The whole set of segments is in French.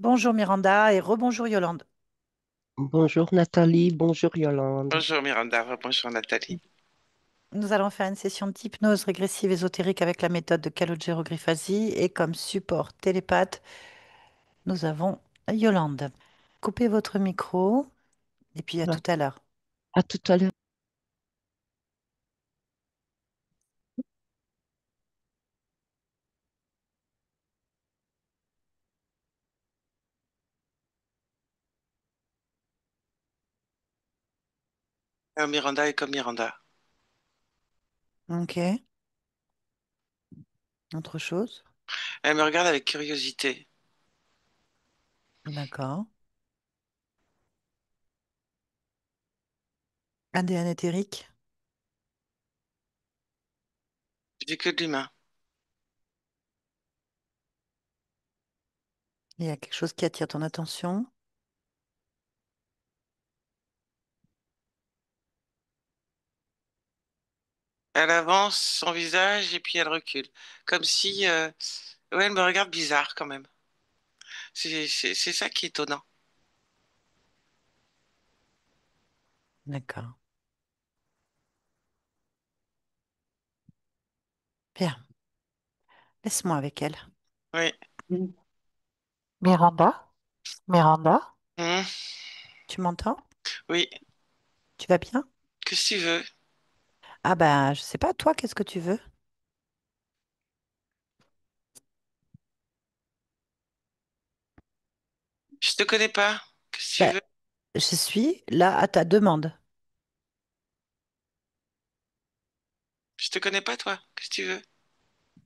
Bonjour Miranda et rebonjour Yolande. Bonjour Nathalie, bonjour Yolande. Bonjour Miranda, bonjour Nathalie. Nous allons faire une session d'hypnose régressive ésotérique avec la méthode de Calogero Griffasi et comme support télépathe, nous avons Yolande. Coupez votre micro et puis à Voilà. tout à l'heure. À tout à l'heure. Miranda est comme Miranda. Ok, autre chose? Elle me regarde avec curiosité. D'accord. ADN éthérique, Je dis que de l'humain. il y a quelque chose qui attire ton attention. Elle avance son visage et puis elle recule. Comme si... ouais, elle me regarde bizarre quand même. C'est ça qui est étonnant. D'accord. Bien, laisse-moi avec elle. Oui. Miranda, Miranda, Hmm, tu m'entends? oui. Tu vas bien? Qu'est-ce que tu veux? Ah ben, je sais pas, toi, qu'est-ce que tu veux? Je te connais pas. Qu'est-ce que tu Ben, veux? je suis là à ta demande. Je te connais pas toi. Qu'est-ce que tu veux?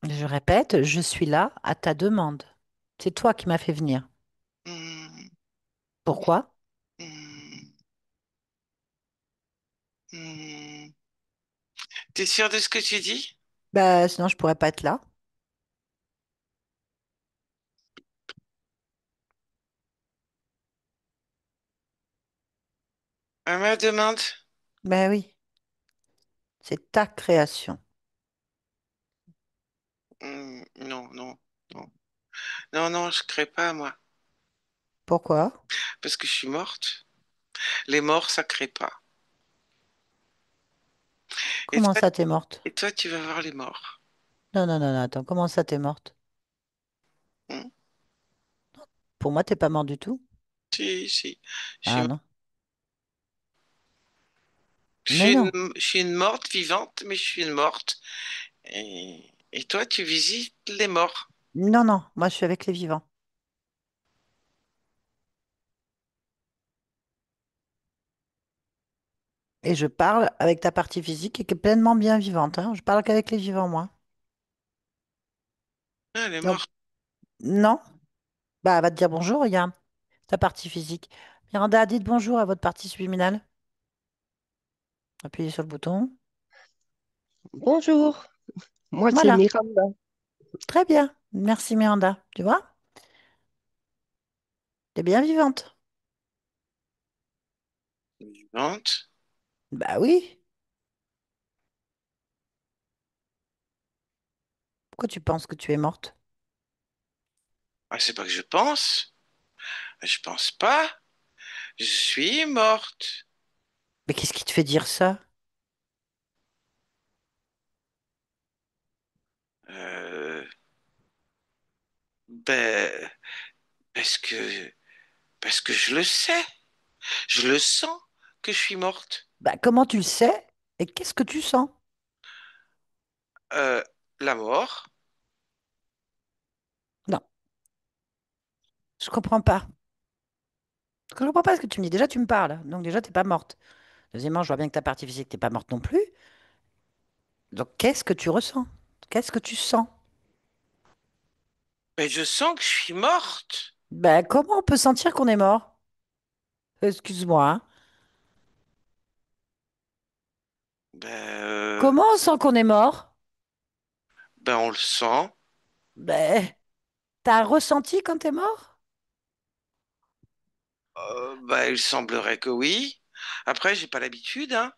Je répète, je suis là à ta demande. C'est toi qui m'as fait venir. Hmm, Pourquoi? hmm, hmm. T'es sûr de ce que tu dis? Bah, sinon, je pourrais pas être là. Elle me demande. Ben oui, c'est ta création. Non, non, non. Non, non, je crée pas moi. Pourquoi? Parce que je suis morte. Les morts, ça crée pas. Et Comment toi, ça, t'es morte? et toi, tu vas voir les morts. Non, non, non, non, attends, comment ça, t'es morte? Hmm. Pour moi, t'es pas morte du tout. Si, si. Ah non. Mais non. Je suis une morte vivante, mais je suis une morte. Et toi, tu visites les morts. Non, non, moi, je suis avec les vivants. Et je parle avec ta partie physique qui est pleinement bien vivante, hein. Je parle qu'avec les vivants, moi. Ah, les Donc, morts. non. Bah, elle va te dire bonjour, regarde, ta partie physique. Miranda, dites bonjour à votre partie subliminale. Appuyez sur le bouton. Bonjour, moi c'est Voilà. Miranda. Très bien. Merci Miranda. Tu vois, t'es bien vivante. Vivante. Bah oui. Pourquoi tu penses que tu es morte? Ah, c'est pas que je pense. Je pense pas. Je suis morte. Mais qu'est-ce qui te fait dire ça? Euh, ben, parce que, parce que je le sais. Je le sens que je suis morte. Bah comment tu le sais? Et qu'est-ce que tu sens? Euh, la mort. Non, je comprends pas. Je comprends pas ce que tu me dis. Déjà, tu me parles. Donc déjà, t'es pas morte. Deuxièmement, je vois bien que ta partie physique, t'es pas morte non plus. Donc qu'est-ce que tu ressens? Qu'est-ce que tu sens? Mais je sens que je suis morte. Ben comment on peut sentir qu'on est mort? Excuse-moi, hein. Ben, Comment on sent qu'on est mort? ben on le sent. Ben, t'as un ressenti quand t'es mort? Ben, il semblerait que oui. Après, j'ai pas l'habitude, hein.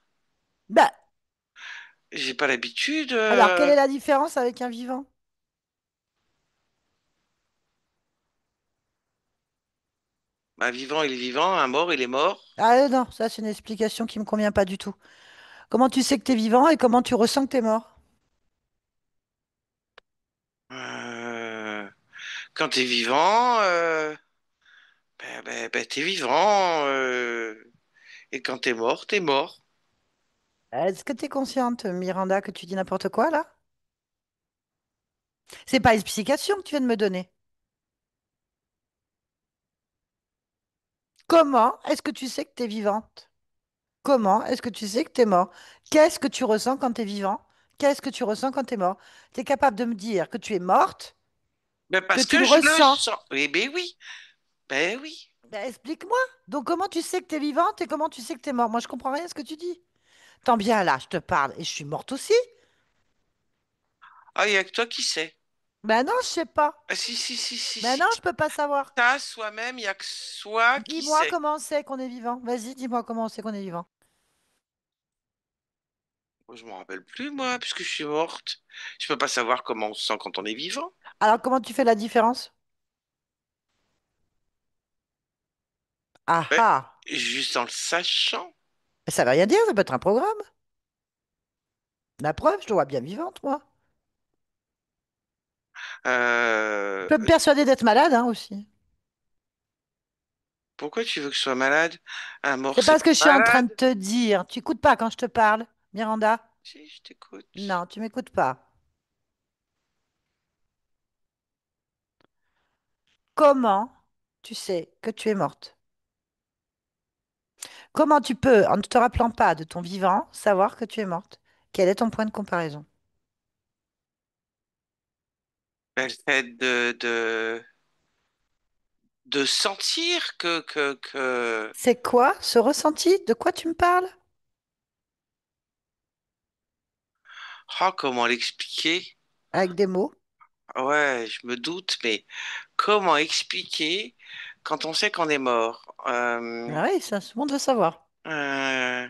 Ben, J'ai pas l'habitude. alors quelle est la différence avec un vivant? Un vivant, il est vivant, un mort, il est mort. Ah non, ça c'est une explication qui me convient pas du tout. Comment tu sais que t'es vivant et comment tu ressens que t'es mort? Euh, Quand t'es vivant, t'es vivant. Et quand t'es mort, t'es mort. Est-ce que t'es consciente, Miranda, que tu dis n'importe quoi là? C'est pas l'explication que tu viens de me donner. Comment est-ce que tu sais que t'es vivante? Comment est-ce que tu sais que t'es mort? Qu'est-ce que tu ressens quand t'es vivant? Qu'est-ce que tu ressens quand t'es mort? T'es capable de me dire que tu es morte, Ben que parce tu que le je le ressens. sens. Eh ben oui, ben oui. Ben, explique-moi. Donc comment tu sais que t'es vivante et comment tu sais que t'es mort? Moi je comprends rien à ce que tu dis. Tant bien là, je te parle et je suis morte aussi. Ah, il y a que toi qui sais. Ben non, je sais pas. Ah, si, si, si, si, Ben si. non, je peux pas savoir. Ça, soi-même, il y a que soi qui Dis-moi sait. comment on sait qu'on est vivant. Vas-y, dis-moi comment on sait qu'on est vivant. Moi, je m'en rappelle plus, moi, puisque je suis morte. Je peux pas savoir comment on se sent quand on est vivant. Alors comment tu fais la différence? Ah Ben, ah. juste en le sachant. Ça veut rien dire, ça peut être un programme. La preuve, je te vois bien vivante, moi. Euh, Je peux me persuader d'être malade, hein, aussi. Pourquoi tu veux que je sois malade? Un mort, C'est c'est pas ce que je pas suis en train de malade. te dire. Tu écoutes pas quand je te parle, Miranda? Si, je t'écoute. Non, tu m'écoutes pas. Comment tu sais que tu es morte? Comment tu peux, en ne te rappelant pas de ton vivant, savoir que tu es morte? Quel est ton point de comparaison? Ben, le fait de sentir que... C'est quoi ce ressenti? De quoi tu me parles? Ah, comment l'expliquer? Avec des mots? Ouais, je me doute, mais comment expliquer quand on sait qu'on est mort? Ah oui, ça, tout le monde veut savoir. Euh,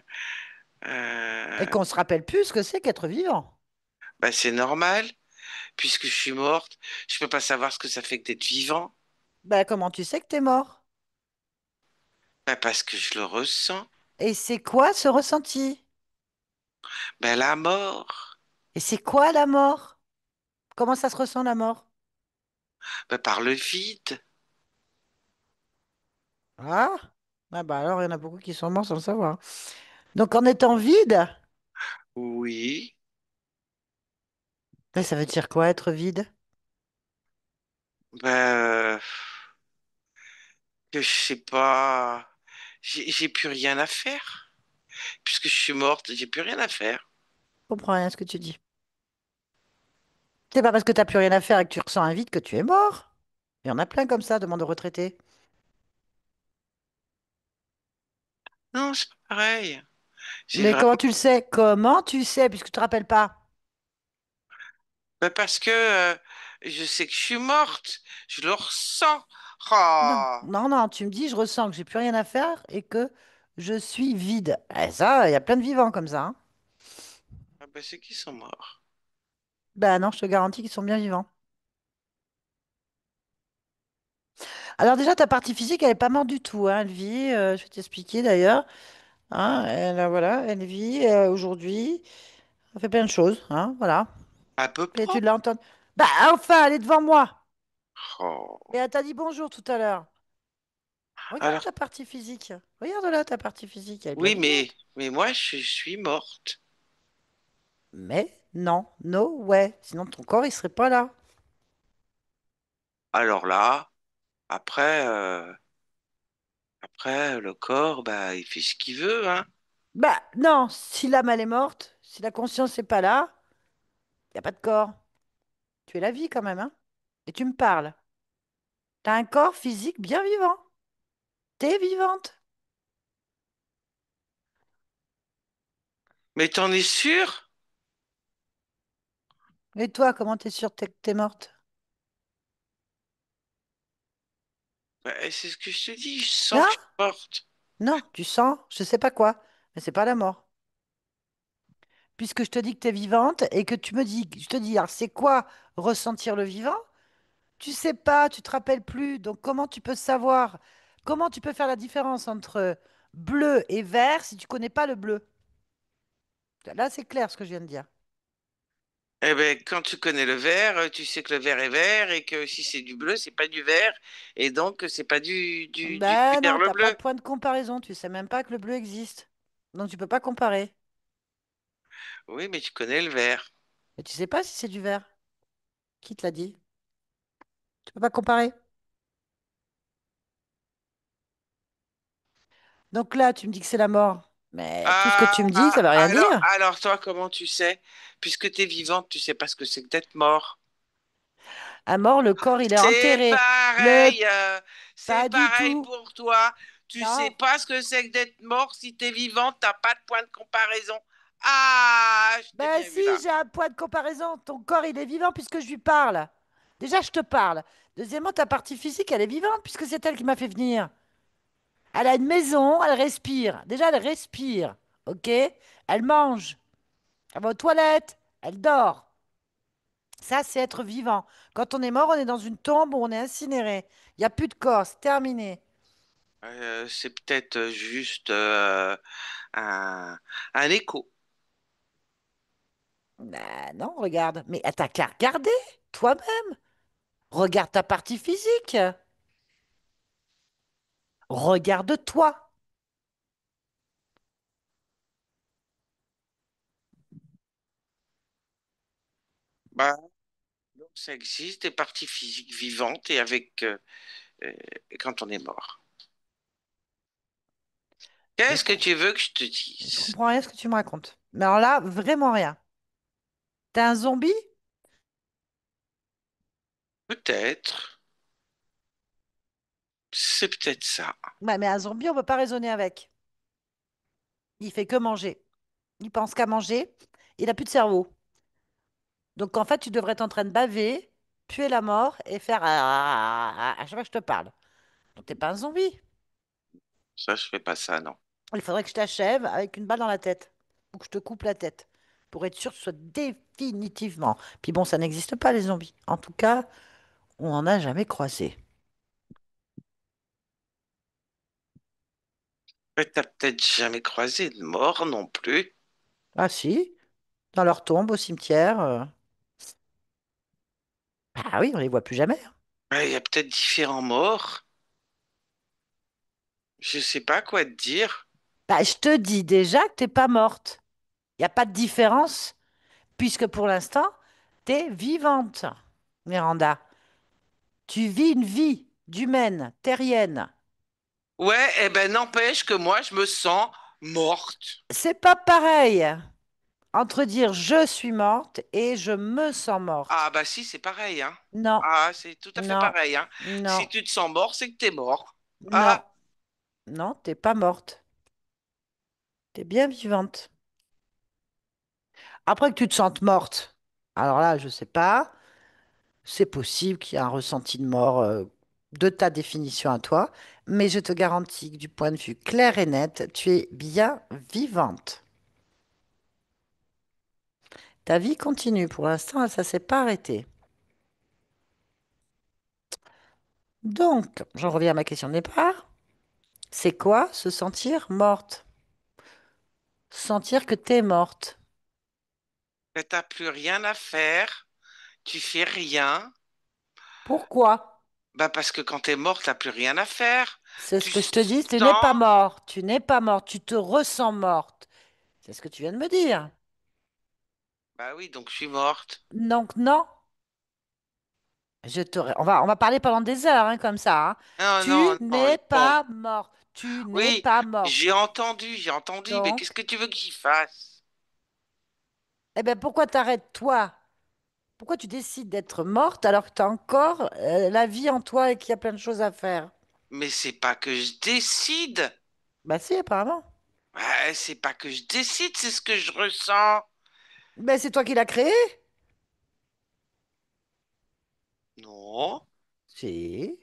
Et euh, qu'on se rappelle plus ce que c'est qu'être vivant. Bah, c'est normal, puisque je suis morte. Je peux pas savoir ce que ça fait que d'être vivant. Ben, comment tu sais que t'es mort? Bah, parce que je le ressens. Et c'est quoi ce ressenti? Bah, la mort, Et c'est quoi la mort? Comment ça se ressent la mort? bah, par le vide. Ah? Ah bah alors, il y en a beaucoup qui sont morts sans le savoir. Donc en étant vide, Oui, ben, ça veut dire quoi être vide? bah, que je sais pas. J'ai plus rien à faire. Puisque je suis morte, j'ai plus rien à faire. Je comprends rien à ce que tu dis. C'est pas parce que t'as plus rien à faire et que tu ressens un vide que tu es mort. Il y en a plein comme ça, demande de retraité. Non, c'est pas pareil. J'ai Mais comment vraiment. tu le sais? Comment tu sais, puisque tu te rappelles pas? Bah, parce que je sais que je suis morte. Je le ressens. Non, Ah, non, non, tu me dis, je ressens que j'ai plus rien à faire et que je suis vide. Eh, ça, il y a plein de vivants comme ça, hein. ah bah, c'est qu'ils sont morts. Ben non, je te garantis qu'ils sont bien vivants. Alors déjà, ta partie physique, elle est pas morte du tout, hein. Elle vit, je vais t'expliquer d'ailleurs. Hein, elle, voilà, elle vit aujourd'hui. Elle fait plein de choses, hein, voilà. À peu Et près. tu l'entends. Bah enfin, elle est devant moi. Et Oh. elle t'a dit bonjour tout à l'heure. Regarde Alors, ta partie physique. Regarde là ta partie physique, elle est bien oui, vivante. mais moi, je suis morte. Mais non, no way. Sinon ton corps, il serait pas là. Alors là, après, après, le corps, bah, il fait ce qu'il veut, hein. Bah non, si l'âme elle est morte, si la conscience n'est pas là, il n'y a pas de corps. Tu es la vie quand même, hein. Et tu me parles. T'as un corps physique bien vivant. T'es vivante. Mais t'en es sûr? Et toi, comment t'es sûre que t'es morte? Bah, c'est ce que je te dis, je sens que Non, je suis morte. non, tu sens, je sais pas quoi, mais c'est pas la mort. Puisque je te dis que t'es vivante et que tu me dis, je te dis, alors c'est quoi ressentir le vivant? Tu sais pas, tu te rappelles plus, donc comment tu peux savoir? Comment tu peux faire la différence entre bleu et vert si tu connais pas le bleu? Là, c'est clair ce que je viens de dire. Eh ben, quand tu connais le vert, tu sais que le vert est vert et que si c'est du bleu, c'est pas du vert et donc c'est pas du Ben non, vert le t'as pas bleu. de point de comparaison. Tu sais même pas que le bleu existe. Donc tu peux pas comparer. Oui, mais tu connais le vert. Et tu sais pas si c'est du vert. Qui te l'a dit? Tu peux pas comparer. Donc là, tu me dis que c'est la mort. Mais tout ce que tu me dis, ça veut rien dire. Alors toi, comment tu sais? Puisque tu es vivante, tu sais pas ce que c'est que d'être mort. À mort, le corps, il est C'est enterré. Le... pareil, c'est Pas du pareil tout. pour toi. Tu sais Non. pas ce que c'est que d'être mort. Si t'es vivante, t'as pas de point de comparaison. Ah, je t'ai Ben bien vu si, là. j'ai un point de comparaison. Ton corps, il est vivant puisque je lui parle. Déjà, je te parle. Deuxièmement, ta partie physique, elle est vivante puisque c'est elle qui m'a fait venir. Elle a une maison, elle respire. Déjà, elle respire. OK? Elle mange. Elle va aux toilettes. Elle dort. Ça, c'est être vivant. Quand on est mort, on est dans une tombe où on est incinéré. Il n'y a plus de corps, c'est terminé. C'est peut-être juste un, un écho. Ben non, regarde. Mais t'as qu'à regarder, toi-même. Regarde ta partie physique. Regarde-toi. Bah, donc ça existe, des parties physiques vivantes et avec euh, quand on est mort. Je, Qu'est-ce que com- tu veux que je te je dise? comprends rien à ce que tu me racontes. Mais alors là, vraiment rien. T'es un zombie? Peut-être, c'est peut-être ça. Ouais, mais un zombie, on peut pas raisonner avec. Il fait que manger. Il pense qu'à manger. Il a plus de cerveau. Donc en fait, tu devrais être en train de baver, puer la mort et faire à chaque fois que je te parle. Donc t'es pas un zombie. Ça, je fais pas ça, non. Il faudrait que je t'achève avec une balle dans la tête. Ou que je te coupe la tête. Pour être sûr que ce soit définitivement. Puis bon, ça n'existe pas, les zombies. En tout cas, on n'en a jamais croisé. Mais t'as peut-être jamais croisé de mort non plus. Ah si, dans leur tombe au cimetière. Ah oui, on les voit plus jamais. Il y a peut-être différents morts. Je sais pas quoi te dire. Bah, je te dis déjà que t'es pas morte. Il n'y a pas de différence, puisque pour l'instant, t'es vivante, Miranda. Tu vis une vie d'humaine, terrienne. Ouais, eh ben n'empêche que moi, je me sens morte. C'est pas pareil entre dire je suis morte et je me sens Ah morte. bah si, c'est pareil, hein. Non, Ah, c'est tout à fait non, pareil, hein. non, Si tu te sens mort, c'est que t'es mort. non, Ah, non, t'es pas morte. T'es bien vivante. Après que tu te sentes morte, alors là, je sais pas, c'est possible qu'il y ait un ressenti de mort de ta définition à toi, mais je te garantis que du point de vue clair et net, tu es bien vivante. Ta vie continue. Pour l'instant, ça s'est pas arrêté. Donc, j'en reviens à ma question de départ. C'est quoi se sentir morte? Sentir que t'es morte. ben, t'as plus rien à faire. Tu fais rien. Pourquoi? Bah parce que quand t'es mort, t'as plus rien à faire. C'est ce Tu que je te dis, tu n'es pas sens. morte. Tu n'es pas morte. Tu te ressens morte. C'est ce que tu viens de me dire. Bah oui, donc je suis morte. Donc, non. On va parler pendant des heures, hein, comme ça, hein. Non, Tu non, non. n'es Bon, pas morte. Tu n'es oui, pas morte. j'ai entendu, mais qu'est-ce Donc, que tu veux que j'y fasse? eh bien, pourquoi t'arrêtes toi? Pourquoi tu décides d'être morte alors que tu as encore la vie en toi et qu'il y a plein de choses à faire? Mais c'est pas que je décide. Bah si, apparemment. C'est pas que je décide, c'est ce que je ressens. Ben c'est toi qui l'as créé? Non. Si.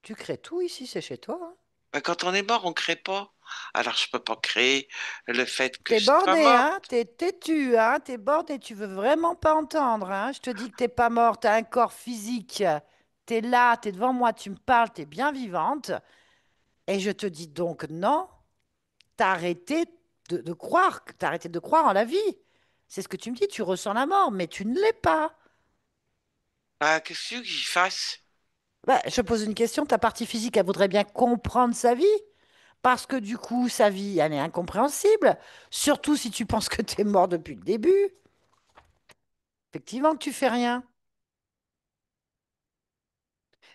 Tu crées tout ici, c'est chez toi, hein. Bah, quand on est mort, on crée pas. Alors je peux pas créer le fait que T'es je sois borné, hein? morte. T'es têtu, hein? T'es borné, tu veux vraiment pas entendre, hein? Je te dis que t'es pas morte, t'as un corps physique. Tu es là, tu es devant moi, tu me parles, tu es bien vivante. Et je te dis donc non, t'as arrêté de croire, t'as arrêté de croire en la vie. C'est ce que tu me dis, tu ressens la mort, mais tu ne l'es pas. Bah, qu'est-ce que tu veux que j'y fasse? Bah, je pose une question, ta partie physique, elle voudrait bien comprendre sa vie, parce que du coup, sa vie, elle est incompréhensible, surtout si tu penses que tu es mort depuis le début. Effectivement que tu fais rien.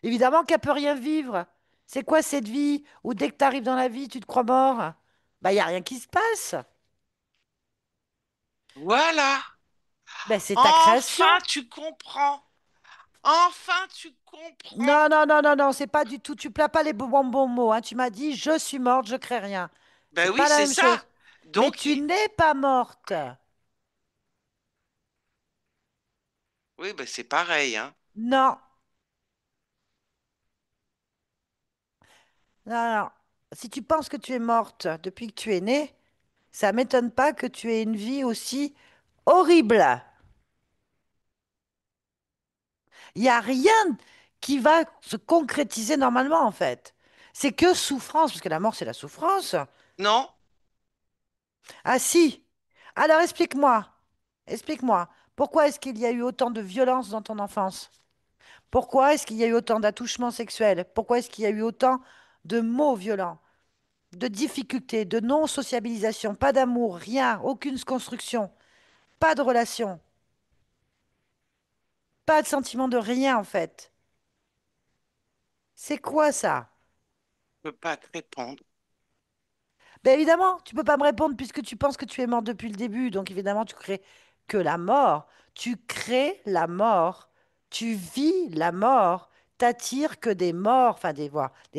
Évidemment qu'elle peut rien vivre. C'est quoi cette vie où dès que tu arrives dans la vie, tu te crois mort? Bah, il n'y a rien qui se passe. Voilà. Ben, c'est ta création. Enfin, tu comprends. Enfin, tu comprends. Non, non, non, non, non, c'est pas du tout. Tu plains pas les bons mots, hein. Tu m'as dit, je suis morte, je crée rien. C'est Ben oui, pas la c'est même ça. chose. Mais Donc, tu n'es pas morte. oui, ben c'est pareil, hein. Non, non, non. Si tu penses que tu es morte depuis que tu es née, ça m'étonne pas que tu aies une vie aussi horrible. Il n'y a rien qui va se concrétiser normalement, en fait. C'est que souffrance, parce que la mort, c'est la souffrance. Non, Ah si. Alors explique-moi, explique-moi, pourquoi est-ce qu'il y a eu autant de violence dans ton enfance? Pourquoi est-ce qu'il y a eu autant d'attouchements sexuels? Pourquoi est-ce qu'il y a eu autant de mots violents, de difficultés, de non-sociabilisation, pas d'amour, rien, aucune construction, pas de relation, pas de sentiment de rien en fait. C'est quoi ça? je peux pas te répondre. Ben évidemment, tu peux pas me répondre puisque tu penses que tu es mort depuis le début. Donc évidemment, tu crées que la mort. Tu crées la mort. Tu vis la mort. T'attires que des morts, enfin des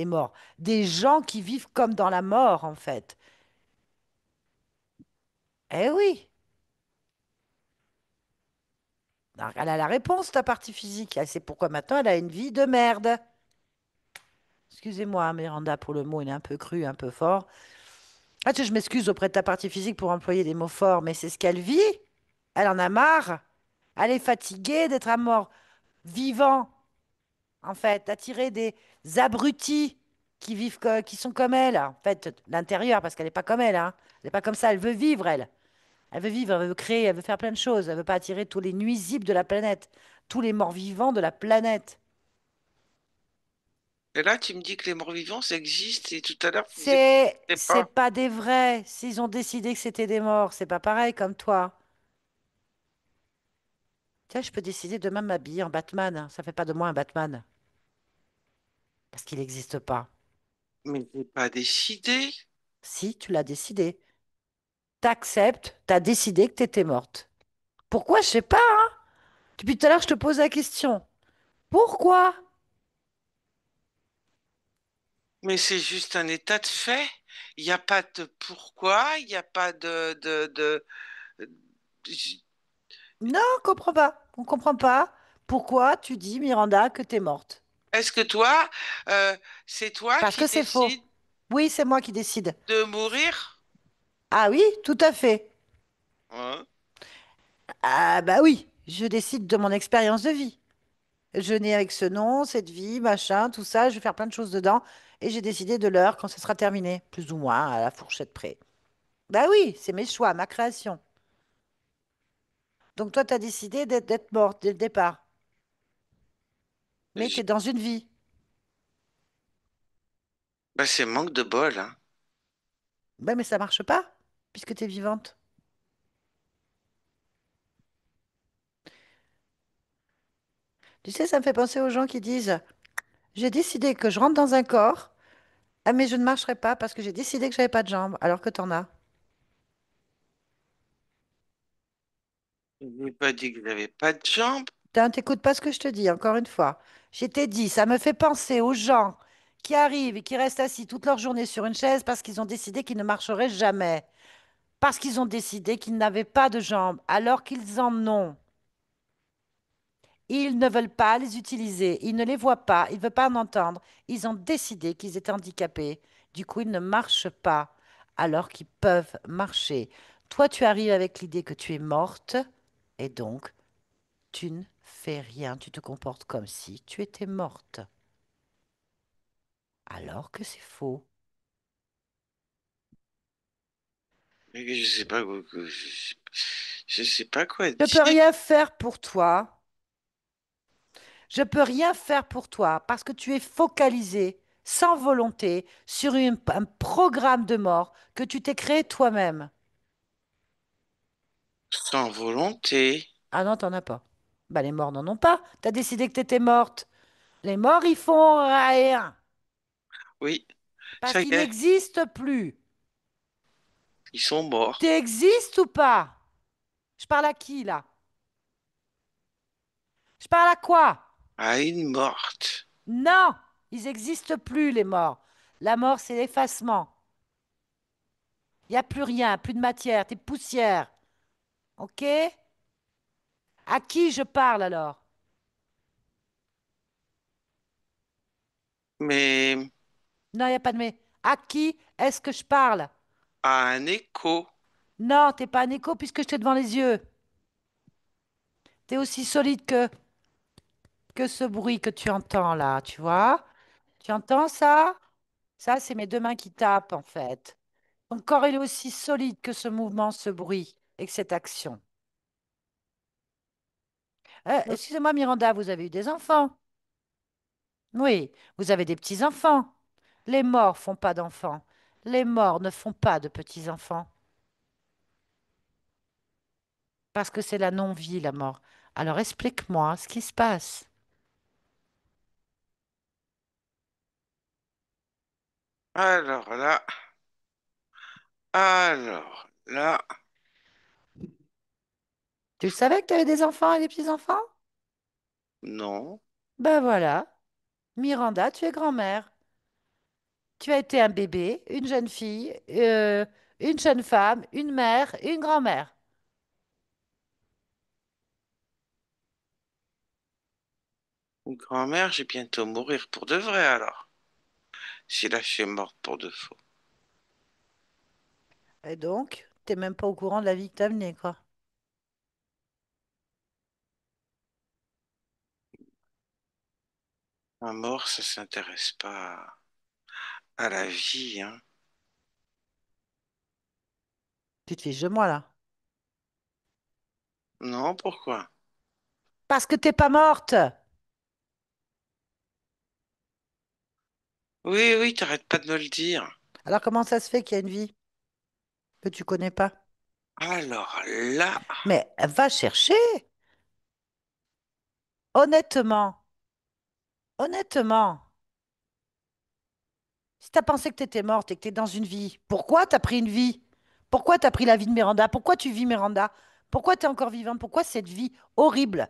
morts, des gens qui vivent comme dans la mort en fait. Eh oui. Alors, elle a la réponse, ta partie physique. Elle sait pourquoi maintenant elle a une vie de merde. Excusez-moi, Miranda, pour le mot, il est un peu cru, un peu fort. Ah, tu sais, je m'excuse auprès de ta partie physique pour employer des mots forts, mais c'est ce qu'elle vit. Elle en a marre. Elle est fatiguée d'être à mort vivant, en fait, d'attirer des abrutis qui vivent, qui sont comme elle. En fait, l'intérieur, parce qu'elle n'est pas comme elle, hein. Elle n'est pas comme ça. Elle veut vivre, elle. Elle veut vivre, elle veut créer, elle veut faire plein de choses. Elle veut pas attirer tous les nuisibles de la planète, tous les morts vivants de la planète. Et là, tu me dis que les morts-vivants, ça existe, et tout à l'heure, tu disais que c'était C'est pas. pas des vrais. S'ils ont décidé que c'était des morts, c'est pas pareil comme toi. Tiens, je peux décider demain de m'habiller en Batman, hein. Ça fait pas de moi un Batman. Parce qu'il n'existe pas. Mais j'ai pas décidé. Si, tu l'as décidé. T'acceptes, t'as décidé que t'étais morte. Pourquoi? Je sais pas, hein. Depuis tout à l'heure, je te pose la question. Pourquoi? Mais c'est juste un état de fait. Il n'y a pas de pourquoi, il n'y a pas j- Non, on comprend pas. On comprend pas. Pourquoi tu dis, Miranda, que t'es morte? Est-ce que toi, c'est toi Parce qui que c'est faux. décides Oui, c'est moi qui décide. de mourir? Ah oui, tout à fait. Hein. Ah bah oui, je décide de mon expérience de vie. Je nais avec ce nom, cette vie, machin, tout ça. Je vais faire plein de choses dedans. Et j'ai décidé de l'heure quand ce sera terminé, plus ou moins, à la fourchette près. Bah oui, c'est mes choix, ma création. Donc toi, tu as décidé d'être morte dès le départ. Mais tu J- es dans une vie. Bah, c'est manque de bol, hein. Ben, mais ça marche pas, puisque tu es vivante. Tu sais, ça me fait penser aux gens qui disent, j'ai décidé que je rentre dans un corps, ah, mais je ne marcherai pas parce que j'ai décidé que j'avais pas de jambes, alors que t'en as. Je n'ai pas dit que j'avais pas de jambes. T'écoutes pas ce que je te dis, encore une fois. Je t'ai dit, ça me fait penser aux gens qui arrivent et qui restent assis toute leur journée sur une chaise parce qu'ils ont décidé qu'ils ne marcheraient jamais. Parce qu'ils ont décidé qu'ils n'avaient pas de jambes, alors qu'ils en ont. Ils ne veulent pas les utiliser, ils ne les voient pas, ils ne veulent pas en entendre. Ils ont décidé qu'ils étaient handicapés. Du coup, ils ne marchent pas, alors qu'ils peuvent marcher. Toi, tu arrives avec l'idée que tu es morte, et donc, tu ne fais rien, tu te comportes comme si tu étais morte, alors que c'est faux. Mais je sais pas quoi, je sais pas quoi Je peux dire. rien faire pour toi. Je peux rien faire pour toi parce que tu es focalisé sans volonté sur un programme de mort que tu t'es créé toi-même. Sans volonté. Ah non, t'en as pas. Bah, les morts n'en ont pas. T'as décidé que t'étais morte. Les morts, ils font rien Oui, parce ça y qu'ils est, n'existent plus. ils sont morts. T'existes ou pas? Je parle à qui là? Je parle à quoi? À une morte. Non, ils n'existent plus, les morts. La mort, c'est l'effacement. Il n'y a plus rien, plus de matière, t'es poussière. OK? À qui je parle alors? Mais Non, il n'y a pas de mais. À qui est-ce que je parle? à un écho. Non, t'es pas un écho puisque je t'ai devant les yeux. T'es aussi solide que ce bruit que tu entends là, tu vois? Tu entends ça? Ça, c'est mes deux mains qui tapent en fait. Ton corps, il est aussi solide que ce mouvement, ce bruit et que cette action. Excusez-moi, Miranda, vous avez eu des enfants? Oui, vous avez des petits-enfants. Les morts font pas d'enfants. Les morts ne font pas de petits-enfants. Parce que c'est la non-vie, la mort. Alors explique-moi ce qui se passe. Alors là, alors là, Tu savais que tu avais des enfants et des petits-enfants? non. Ben voilà. Miranda, tu es grand-mère. Tu as été un bébé, une jeune fille, une jeune femme, une mère, une grand-mère. Une grand-mère, j'ai bientôt mourir pour de vrai alors. Si là, je suis morte pour de faux. Et donc, t'es même pas au courant de la vie que t'as menée, quoi. Un mort, ça s'intéresse pas à la vie, hein. Tu te fiches de moi, là. Non, pourquoi? Parce que t'es pas morte. Oui, oui, t'arrêtes pas de me le dire. Alors comment ça se fait qu'il y a une vie que tu connais pas? Alors là, Mais va chercher. Honnêtement, honnêtement, si t'as pensé que t'étais morte et que t'es dans une vie, pourquoi t'as pris une vie? Pourquoi t'as pris la vie de Miranda? Pourquoi tu vis Miranda? Pourquoi t'es encore vivante? Pourquoi cette vie horrible?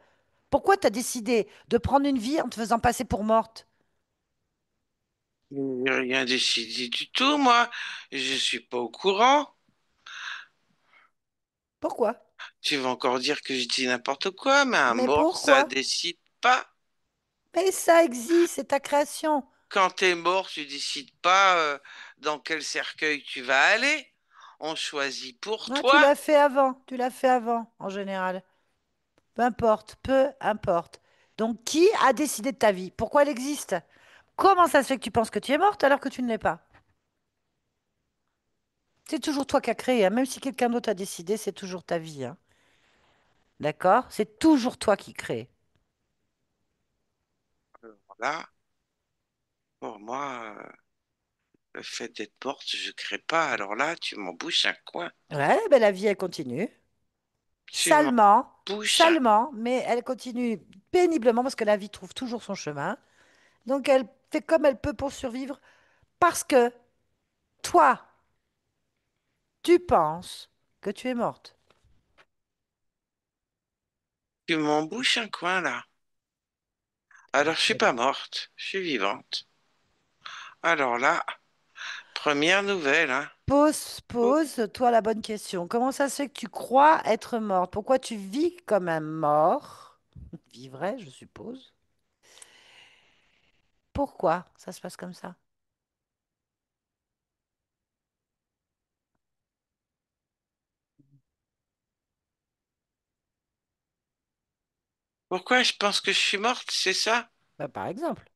Pourquoi t'as décidé de prendre une vie en te faisant passer pour morte? j'ai rien décidé du tout, moi. Je suis pas au courant. Pourquoi? Tu vas encore dire que je dis n'importe quoi, mais un Mais mort, ça pourquoi? décide pas. Mais ça existe, c'est ta création. Quand t'es mort, tu décides pas dans quel cercueil tu vas aller. On choisit pour Ah, tu toi. l'as fait avant, tu l'as fait avant, en général. Peu importe, peu importe. Donc, qui a décidé de ta vie? Pourquoi elle existe? Comment ça se fait que tu penses que tu es morte alors que tu ne l'es pas? C'est toujours toi qui as créé, hein. Même si quelqu'un d'autre a décidé, c'est toujours ta vie, hein. D'accord? C'est toujours toi qui crée. Alors là, pour moi, le fait d'être morte, je crée pas. Alors là, tu m'en bouches un coin. Ouais, ben la vie, elle continue. Tu m'en Salement, bouches un. salement, mais elle continue péniblement parce que la vie trouve toujours son chemin. Donc, elle fait comme elle peut pour survivre parce que toi, tu penses que tu es morte. Tu m'en bouches un coin là. Alors, je suis pas morte, je suis vivante. Alors là, première nouvelle, hein. Oh, Pose-toi la bonne question. Comment ça se fait que tu crois être morte? Pourquoi tu vis comme un mort? Vivrais, je suppose. Pourquoi ça se passe comme ça? Pourquoi je pense que je suis morte, c'est ça? Bah, par exemple.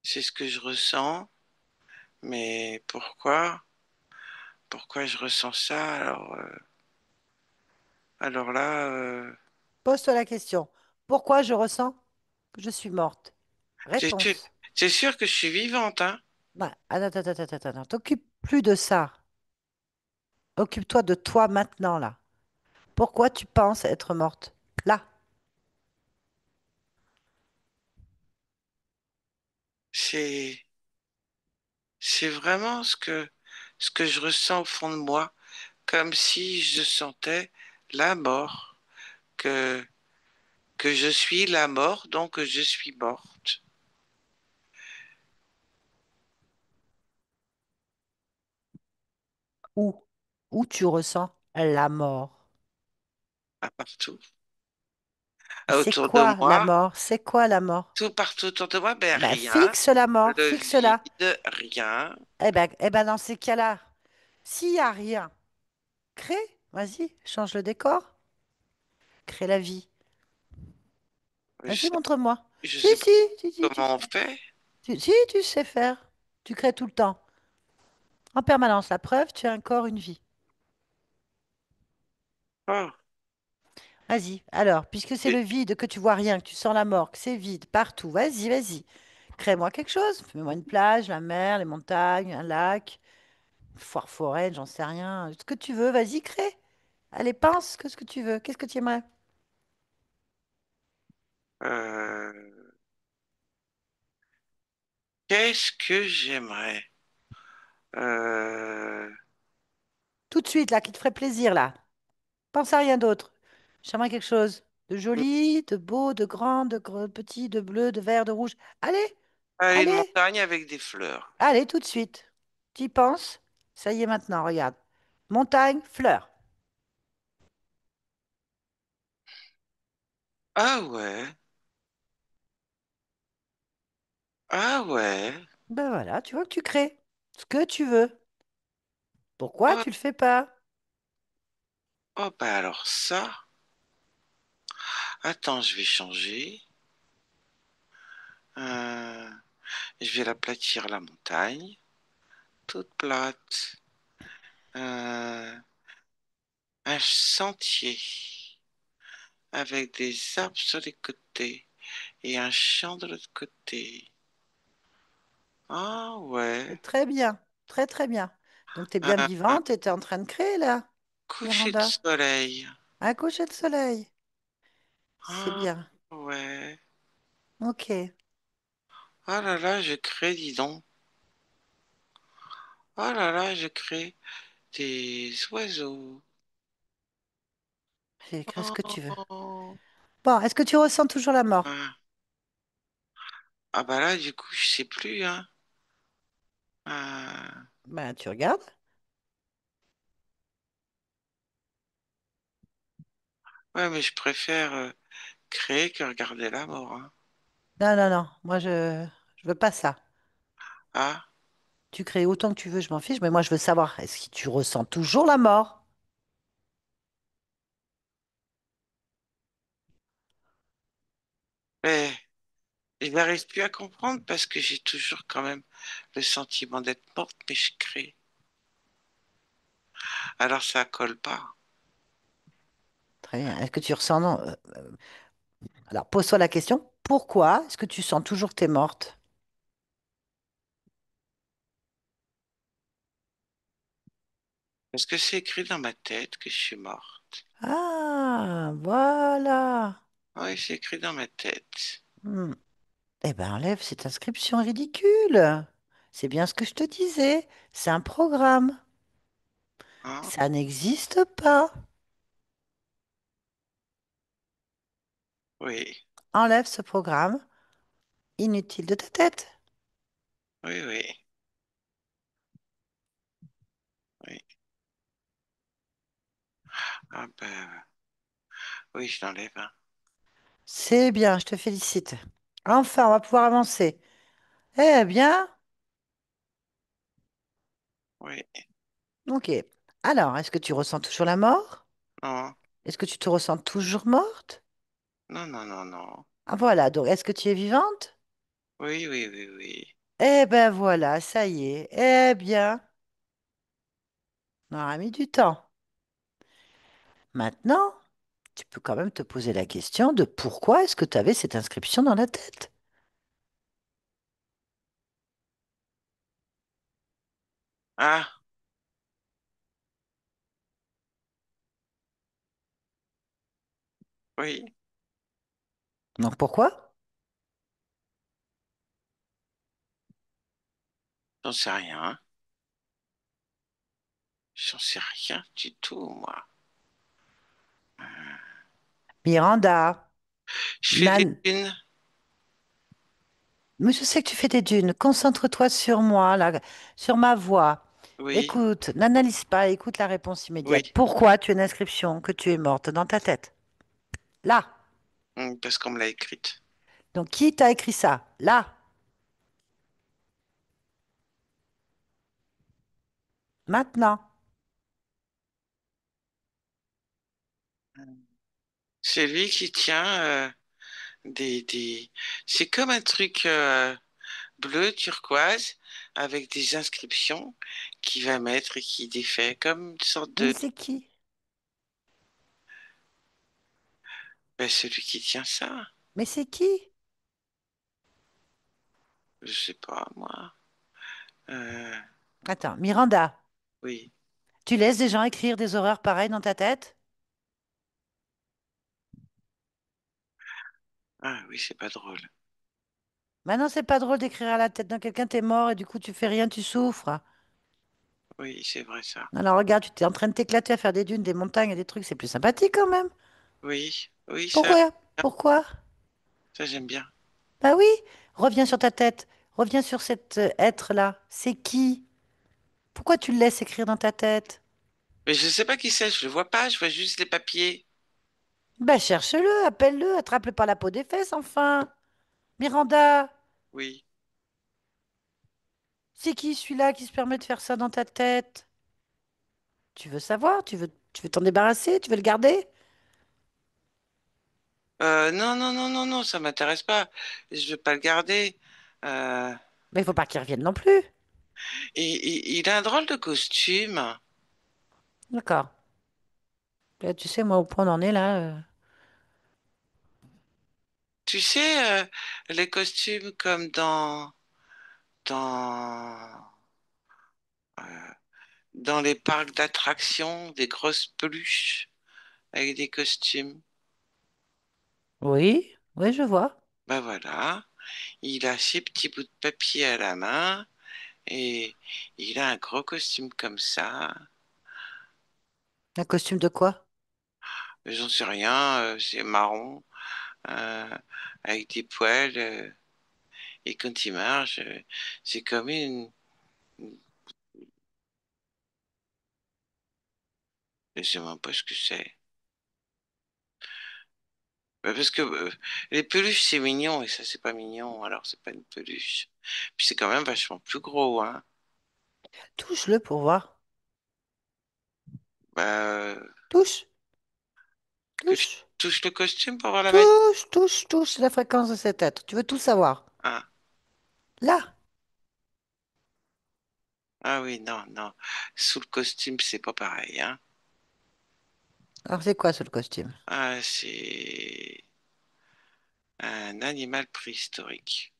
C'est ce que je ressens, mais pourquoi? Pourquoi je ressens ça? Alors là, Pose-toi la question. Pourquoi je ressens que je suis morte? c'est sûr, Réponse. c'est sûr que je suis vivante, hein? Bah, attends, attends, attends, attends, attends. T'occupes plus de ça. Occupe-toi de toi maintenant, là. Pourquoi tu penses être morte? Là. C'est, c'est vraiment ce que je ressens au fond de moi, comme si je sentais la mort, que, que je suis la mort, donc je suis morte. Où? Où tu ressens la mort? À partout, C'est autour de quoi la moi, mort? C'est quoi la mort? tout partout autour de moi, ben Ben, rien, fixe la mort, le fixe-la. vide, rien. Eh ben, dans ces cas-là, s'il n'y a rien, crée, vas-y, change le décor, crée la vie. Je Vas-y, sais, montre-moi. je Si, sais pas si, si, si, tu comment on sais. fait. Si, tu sais faire. Tu crées tout le temps. En permanence, la preuve, tu as un corps, une vie. Oh, Vas-y. Alors, puisque c'est et, le vide, que tu vois rien, que tu sens la mort, que c'est vide partout, vas-y, vas-y. Crée-moi quelque chose. Fais-moi une plage, la mer, les montagnes, un lac, une foire foraine, j'en sais rien. Ce que tu veux, vas-y, crée. Allez, pense que ce que tu veux. Qu'est-ce que tu aimerais? euh, qu'est-ce que j'aimerais? Euh, Tout de suite, là, qui te ferait plaisir, là. Pense à rien d'autre. J'aimerais quelque chose de joli, de beau, de grand, petit, de bleu, de vert, de rouge. Allez, une allez, montagne avec des fleurs. allez, tout de suite. Tu y penses? Ça y est maintenant, regarde. Montagne, fleurs. Ah ouais, ah ouais. Ben voilà, tu vois que tu crées ce que tu veux. Pourquoi Oh, tu le fais pas? oh bah alors ça. Attends, je vais changer. Euh, je vais l'aplatir la montagne, toute plate. Euh, un sentier avec des arbres sur les côtés et un champ de l'autre côté. Ah ouais, C'est très bien, très très bien. Donc tu es bien un vivante et tu es en train de créer là, coucher de Miranda. soleil. Un coucher de soleil. C'est Ah bien. ouais. Ok. Oh là là, je crée, dis donc. Oh là là, je crée des oiseaux. Fais ce que tu veux. Oh. Bon, est-ce que tu ressens toujours la mort? Ah, ah bah là, du coup, je sais plus, hein. Ah, Ben, tu regardes. ouais, mais je préfère créer que regarder la mort, hein. Non, non, non. Moi, je veux pas ça. Ah, Tu crées autant que tu veux, je m'en fiche. Mais moi, je veux savoir, est-ce que tu ressens toujours la mort? mais je n'arrive plus à comprendre parce que j'ai toujours quand même le sentiment d'être morte, mais je crée. Alors ça colle pas. Très bien. Est-ce que tu ressens... Non. Alors, pose-toi la question. Pourquoi est-ce que tu sens toujours que tu es morte? Parce que c'est écrit dans ma tête que je suis morte. Ah, voilà. Oui, c'est écrit dans ma tête. Hmm. Eh ben, enlève cette inscription ridicule. C'est bien ce que je te disais. C'est un programme. Hein? Ça n'existe pas. Oui, Enlève ce programme inutile de ta tête. oui, oui, oui. Ah ben, oui, je l'enlève, hein. C'est bien, je te félicite. Enfin, on va pouvoir avancer. Eh bien, Oui. ok. Alors, est-ce que tu ressens toujours la mort? Non, Est-ce que tu te ressens toujours morte? non, non, non, non. Ah voilà, donc est-ce que tu es vivante? Oui, oui, oui, oui. Eh ben voilà, ça y est. Eh bien, on aura mis du temps. Maintenant, tu peux quand même te poser la question de pourquoi est-ce que tu avais cette inscription dans la tête? Ah, oui, Donc pourquoi? j'en sais rien. J'en sais rien du tout, moi. Miranda, Je fais des Nan, thunes. mais je sais que tu fais des dunes. Concentre-toi sur moi, là, sur ma voix. Oui, Écoute, n'analyse pas, écoute la réponse oui, immédiate. Pourquoi tu as une inscription que tu es morte dans ta tête? Là. parce qu'on me l'a écrite. Donc qui t'a écrit ça? Là. Maintenant. C'est lui qui tient des... C'est comme un truc bleu turquoise avec des inscriptions qui va mettre et qui défait comme une sorte Mais de... c'est qui? Ben, celui qui tient ça, Mais c'est qui? je sais pas, moi. Euh, Attends, Miranda, oui. tu laisses des gens écrire des horreurs pareilles dans ta tête? Ah oui, c'est pas drôle. Maintenant, c'est pas drôle d'écrire à la tête d'un quelqu'un, t'es mort et du coup, tu fais rien, tu souffres. Oui, c'est vrai ça. Alors, regarde, tu t'es en train de t'éclater à faire des dunes, des montagnes et des trucs, c'est plus sympathique quand même. Oui, oui, Pourquoi? Pourquoi? ça j'aime bien. Bah oui, reviens sur ta tête, reviens sur cet être-là. C'est qui? Pourquoi tu le laisses écrire dans ta tête? Mais je sais pas qui c'est, je le vois pas, je vois juste les papiers. Bah cherche-le, appelle-le, attrape-le par la peau des fesses, enfin. Miranda, Oui. c'est qui celui-là qui se permet de faire ça dans ta tête? Tu veux savoir? Tu veux t'en débarrasser? Tu veux le garder? Non, non, non, non, non, ça m'intéresse pas. Je veux pas le garder. Euh, Mais il faut pas qu'il revienne non plus. il a un drôle de costume. D'accord. Là, tu sais, moi, au point où on en est là. Tu sais, les costumes comme dans, euh, dans les parcs d'attractions, des grosses peluches avec des costumes. Oui, oui, je vois. Ben voilà, il a ses petits bouts de papier à la main et il a un gros costume comme ça. Un costume de quoi? J'en sais rien, c'est marron, euh, avec des poils, et quand il marche, c'est comme je sais même pas ce que c'est. Parce que les peluches, c'est mignon, et ça, c'est pas mignon, alors c'est pas une peluche. Puis c'est quand même vachement plus gros, hein. Touche-le pour voir. Bah, Touche, que je touche, touche le costume pour voir la magie. touche, touche, touche la fréquence de cet être. Tu veux tout savoir. Ah, Là. ah oui, non, non. Sous le costume, c'est pas pareil, hein. Alors, c'est quoi sur le costume? Ah, c'est un animal préhistorique.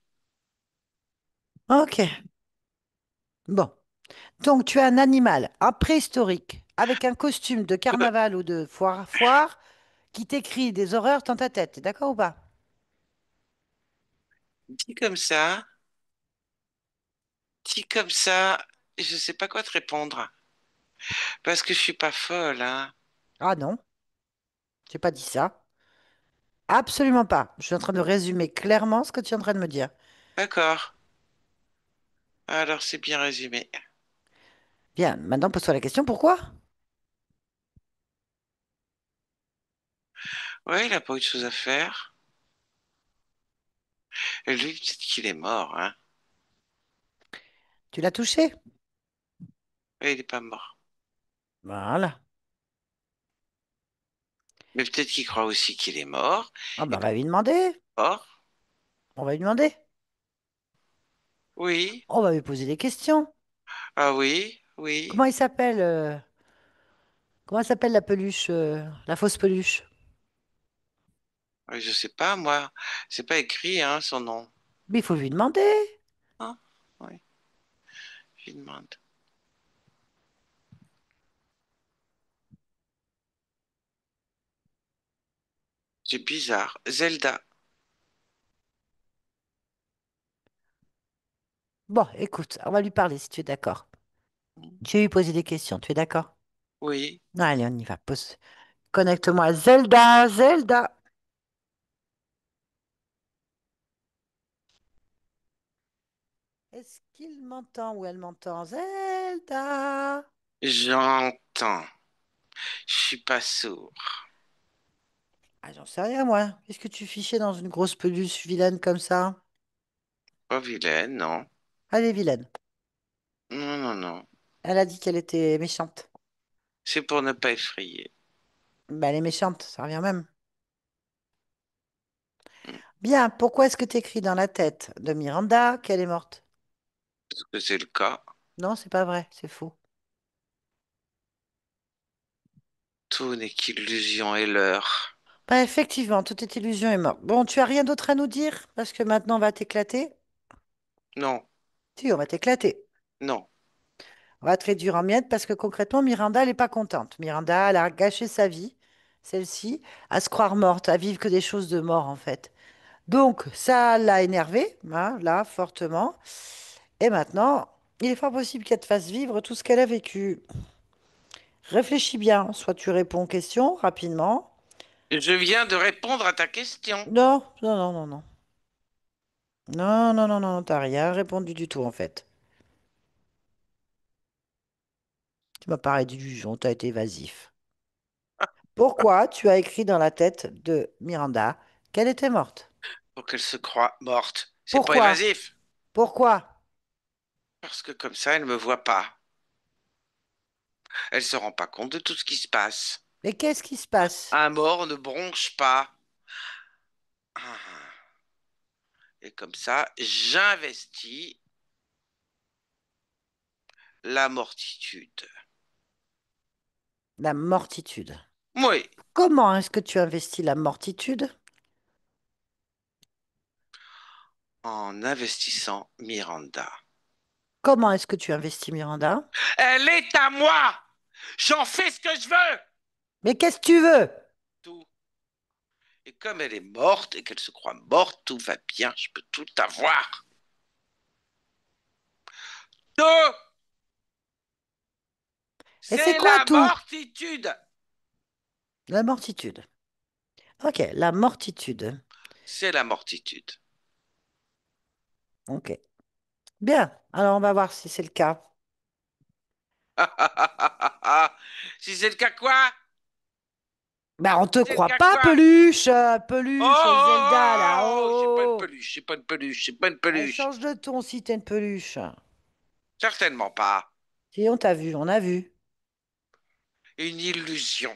Ok. Bon. Donc, tu as un animal, un préhistorique, avec un costume de Euh, carnaval ou de foire, qui t'écrit des horreurs dans ta tête. T'es d'accord ou pas? dit dit comme ça, je sais pas quoi te répondre. Parce que je suis pas folle, hein. Ah non, j'ai pas dit ça. Absolument pas. Je suis en train de résumer clairement ce que tu es en train de me dire. D'accord. Alors c'est bien résumé. Bien, maintenant pose-toi la question, pourquoi? Ouais, il a pas eu de choses à faire. Et lui, peut-être qu'il est mort, hein. Tu l'as touché? Et il est pas mort. Voilà. Mais peut-être qu'il croit aussi qu'il est mort. Ah Et bah, on va lui demander. mort, On va lui demander. oui, On va lui poser des questions. ah oui, oui. Comment il s'appelle comment s'appelle la peluche, la fausse peluche? Je sais pas, moi. C'est pas écrit, hein, son nom. Mais il faut lui demander. Hein? Oui, je lui demande. C'est bizarre. Zelda. Bon, écoute, on va lui parler si tu es d'accord. Je vais lui poser des questions, tu es d'accord? Oui. Allez, on y va. Connecte-moi. Zelda, Zelda. Est-ce qu'il m'entend ou elle m'entend? Zelda. J'entends. Je suis pas sourd. Ah, j'en sais rien, moi. Qu'est-ce que tu fichais dans une grosse peluche vilaine comme ça? Pas vilaine, non. Elle est vilaine. Non, non, non. Elle a dit qu'elle était méchante. C'est pour ne pas effrayer. Ben, elle est méchante, ça revient au même. Bien, pourquoi est-ce que tu écris dans la tête de Miranda qu'elle est morte? Est-ce que c'est le cas? Non, c'est pas vrai, c'est faux. Tout n'est qu'illusion et leurre. Ben, effectivement, toute cette illusion est morte. Bon, tu as rien d'autre à nous dire? Parce que maintenant, on va t'éclater. Non, Si, on va t'éclater. non. On va te réduire en miettes parce que concrètement, Miranda, elle n'est pas contente. Miranda, elle a gâché sa vie, celle-ci, à se croire morte, à vivre que des choses de mort, en fait. Donc, ça l'a énervée, hein, là, fortement. Et maintenant, il est fort possible qu'elle te fasse vivre tout ce qu'elle a vécu. Réfléchis bien. Soit tu réponds aux questions rapidement. Je viens de répondre à ta question. Non, non, non, non, non. Non, non, non, non, t'as rien répondu du tout, en fait. Tu m'as parlé d'illusion, t'as été évasif. Pourquoi tu as écrit dans la tête de Miranda qu'elle était morte? Pour qu'elle se croie morte. C'est pas Pourquoi? évasif. Pourquoi? Parce que comme ça, elle me voit pas. Elle se rend pas compte de tout ce qui se passe. Mais qu'est-ce qui se passe? Un mort ne bronche pas. Ah. Et comme ça, j'investis la mortitude. La mortitude. Oui, Comment est-ce que tu investis la mortitude? en investissant Miranda. Comment est-ce que tu investis Miranda? Elle est à moi. J'en fais ce que je veux. Mais qu'est-ce que tu veux? Tout. Et comme elle est morte et qu'elle se croit morte, tout va bien, je peux tout avoir. Tout. Et c'est C'est quoi la tout? mortitude. La mortitude. Ok, la mortitude. C'est la mortitude. Ok. Bien. Alors on va voir si c'est le cas. Si c'est le cas quoi? Bah on te C'est le croit cas pas, quoi? peluche, Oh, peluche, Zelda là. oh, oh, oh, j'ai pas une Oh, oh. peluche, j'ai pas une peluche, j'ai pas une Elle peluche. change de ton si t'es une peluche. Certainement pas. Si on t'a vu, on a vu. Une illusion.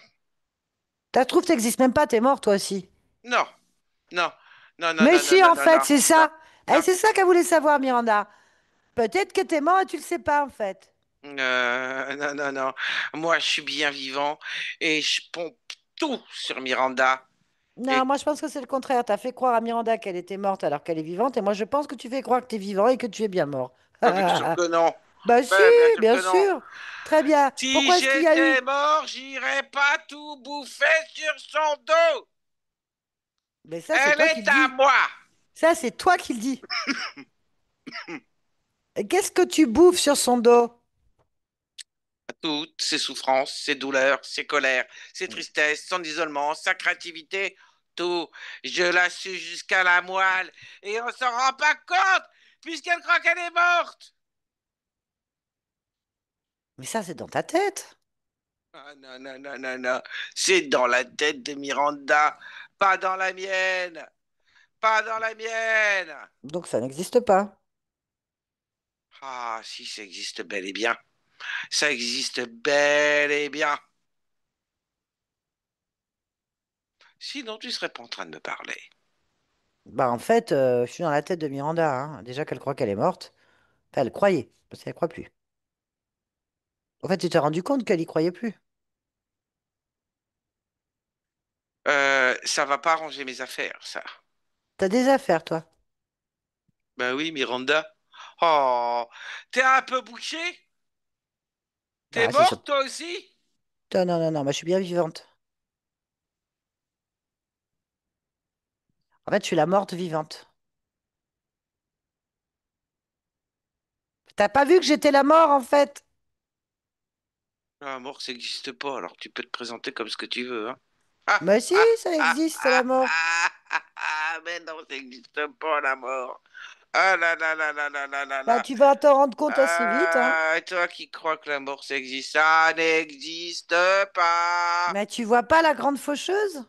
T'as trouvé que t'existes même pas, t'es mort toi aussi. Non, non, non, non, Mais non, non, si non, en non, fait non, c'est non, ça. Eh, non. c'est ça qu'elle voulait savoir, Miranda. Peut-être que t'es mort et tu le sais pas en fait. Non, non, non. Moi, je suis bien vivant et je pompe tout sur Miranda. Non, Et moi je pense que c'est le contraire. T'as fait croire à Miranda qu'elle était morte alors qu'elle est vivante, et moi je pense que tu fais croire que t'es vivant et que tu es bien mort. bien sûr que non. Bah si, Ouais, bien sûr bien que non. sûr. Très bien. Si Pourquoi est-ce qu'il y a eu... j'étais mort, j'irais pas tout bouffer sur son dos. Mais ça, c'est Elle toi qui est le à dis. moi. Ça, c'est toi qui le dis. Et qu'est-ce que tu bouffes sur son dos? Toutes ses souffrances, ses douleurs, ses colères, ses tristesses, son isolement, sa créativité, tout. Je la sue jusqu'à la moelle et on s'en rend pas compte puisqu'elle croit qu'elle est morte. Mais ça, c'est dans ta tête. Ah non, non, non, non, non. C'est dans la tête de Miranda, pas dans la mienne. Pas dans la mienne. Donc ça n'existe pas. Ah, si, ça existe bel et bien. Ça existe bel et bien. Sinon, tu serais pas en train de me parler. Bah, en fait, je suis dans la tête de Miranda, hein. Déjà qu'elle croit qu'elle est morte. Enfin, elle croyait, parce qu'elle croit plus. En fait, tu t'es rendu compte qu'elle y croyait plus. Ça va pas arranger mes affaires, ça. T'as des affaires, toi. Ben oui, Miranda. Oh, t'es un peu bouché? T'es Bah, c'est sûr. morte, toi aussi? Non, non, non, non, moi, je suis bien vivante. En fait, je suis la morte vivante. T'as pas vu que j'étais la mort, en fait? La mort, ça n'existe pas, alors tu peux te présenter comme ce que tu veux, hein. Mais si, ça existe, la mort. Mais non, ça n'existe pas, la mort. Ah là là là là là là là Bah, là. tu vas t'en rendre compte assez vite, hein. Ah, toi qui crois que la mort, ça existe, ça n'existe pas. Mais tu vois pas la grande faucheuse?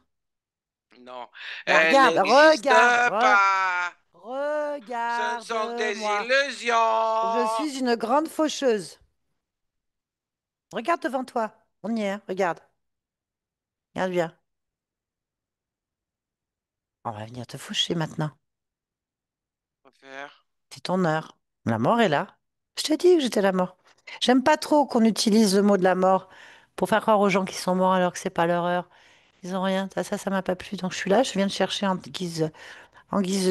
Non, Bah, elle regarde, n'existe regarde, pas. Ce ne sont que des regarde-moi. Je illusions. suis une grande faucheuse. Regarde devant toi. On y est, hein, regarde. Regarde bien. On va venir te faucher maintenant. Quoi faire? C'est ton heure. La mort est là. Je te dis que j'étais la mort. J'aime pas trop qu'on utilise le mot de la mort pour faire croire aux gens qui sont morts alors que c'est pas leur heure. Ils ont rien. Ça m'a pas plu. Donc je suis là, je viens de chercher en guise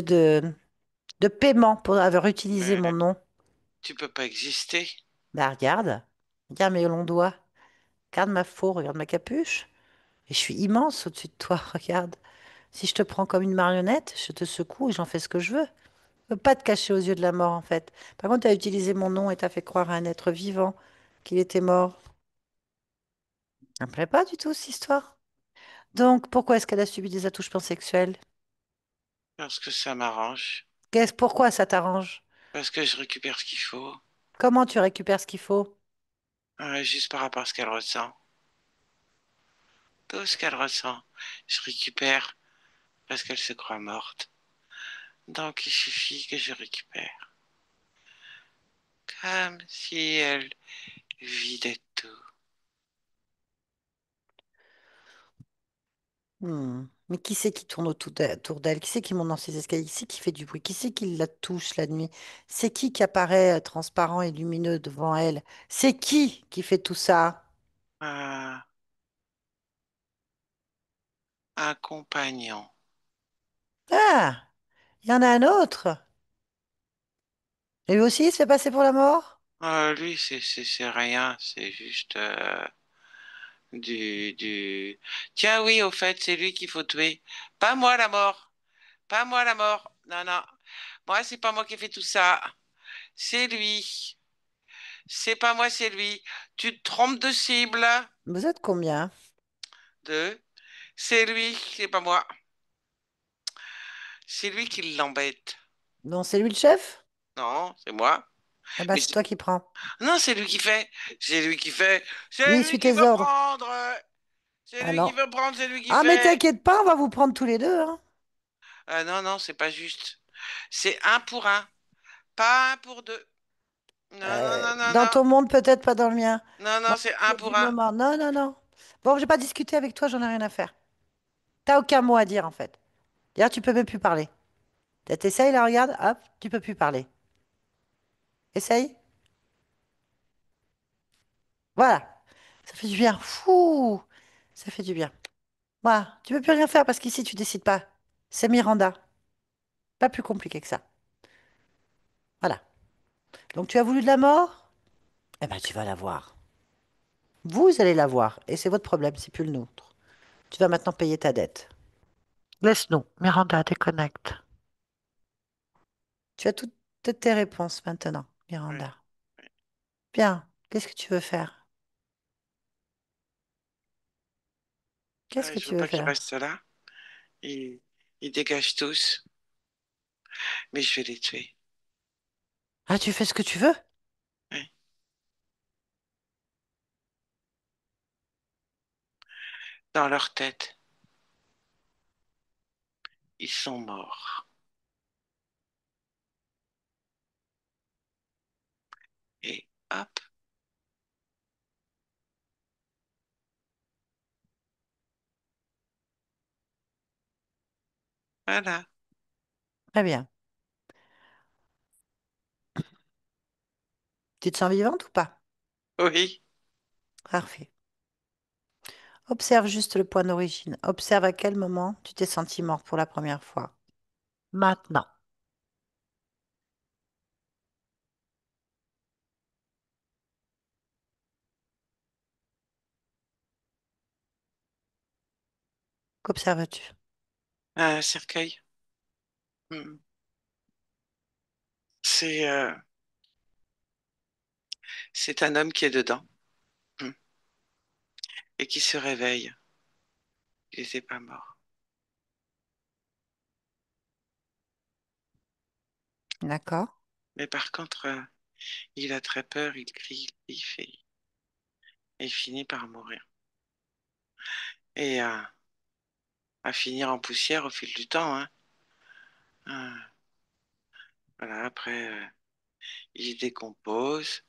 de paiement pour avoir utilisé Mais mon nom. tu peux pas exister. Bah regarde. Regarde mes longs doigts. Regarde ma faux, regarde ma capuche. Et je suis immense au-dessus de toi, regarde. Si je te prends comme une marionnette, je te secoue et j'en fais ce que je veux. Je peux pas te cacher aux yeux de la mort, en fait. Par contre, tu as utilisé mon nom et t'as fait croire à un être vivant qu'il était mort. Ça me plaît pas du tout, cette histoire. Donc, pourquoi est-ce qu'elle a subi des attouchements sexuels? Parce que ça m'arrange. Pourquoi ça t'arrange? Parce que je récupère ce qu'il faut. Comment tu récupères ce qu'il faut? Juste par rapport à ce qu'elle ressent. Tout ce qu'elle ressent, je récupère parce qu'elle se croit morte. Donc il suffit que je récupère. Comme si elle vidait tout. Mais qui c'est qui tourne autour d'elle? Qui c'est qui monte dans ses escaliers? Qui c'est qui fait du bruit? Qui c'est qui la touche la nuit? C'est qui apparaît transparent et lumineux devant elle? C'est qui fait tout ça? Un, un compagnon. Ah, il y en a un autre. Et lui aussi, il se fait passer pour la mort? Lui, c'est rien, c'est juste du... Tiens, oui, au fait, c'est lui qu'il faut tuer. Pas moi, la mort. Pas moi, la mort. Non, non. Moi, c'est pas moi qui ai fait tout ça. C'est lui. C'est pas moi, c'est lui. Tu te trompes de cible. Vous êtes combien? Deux. C'est lui, c'est pas moi. C'est lui qui l'embête. Non, c'est lui le chef? Non, c'est moi. Ah bah, Mais c'est toi qui prends. non, c'est lui qui fait. C'est lui qui fait. C'est Oui, lui suis qui tes veut ordres. prendre. C'est Ah lui qui non. veut prendre, c'est lui qui Ah, mais fait. t'inquiète pas, on va vous prendre tous les deux, hein. Non, non, c'est pas juste. C'est un pour un, pas un pour deux. Non, non, non, non, Dans non. ton monde, peut-être pas dans le mien. Non, Moi, non, c'est un c'est pour du un. moment. Non, non, non. Bon, je vais pas discuter avec toi, j'en ai rien à faire. T'as aucun mot à dire, en fait. D'ailleurs, tu peux même plus parler. T'essayes, là, regarde, hop, tu peux plus parler. Essaye. Voilà. Ça fait du bien. Fou. Ça fait du bien. Voilà. Tu peux plus rien faire parce qu'ici, tu décides pas. C'est Miranda. Pas plus compliqué que ça. Voilà. Donc, tu as voulu de la mort? Eh ben, tu vas la voir. Vous allez la voir. Et c'est votre problème, c'est plus le nôtre. Tu vas maintenant payer ta dette. Laisse-nous. Miranda, déconnecte. Tu as toutes tes réponses maintenant, Oui, Miranda. oui. Bien. Qu'est-ce que tu veux faire? Qu'est-ce que Je tu veux veux pas qu'ils faire? restent là. Ils, ils dégagent tous, mais je vais les tuer. Ah, tu fais ce que tu veux? Oui. Dans leur tête, ils sont morts. Et hop. Voilà. Très bien. Tu te sens vivante ou pas? Oui. Parfait. Observe juste le point d'origine. Observe à quel moment tu t'es senti morte pour la première fois. Maintenant. Qu'observes-tu? Un cercueil. Hmm. C'est c'est un homme qui est dedans. Hmm. Et qui se réveille. Il n'était pas mort. D'accord. Mais par contre, il a très peur, il fait, et il finit par mourir. Et à finir en poussière au fil du temps, hein. Voilà, après, il décompose,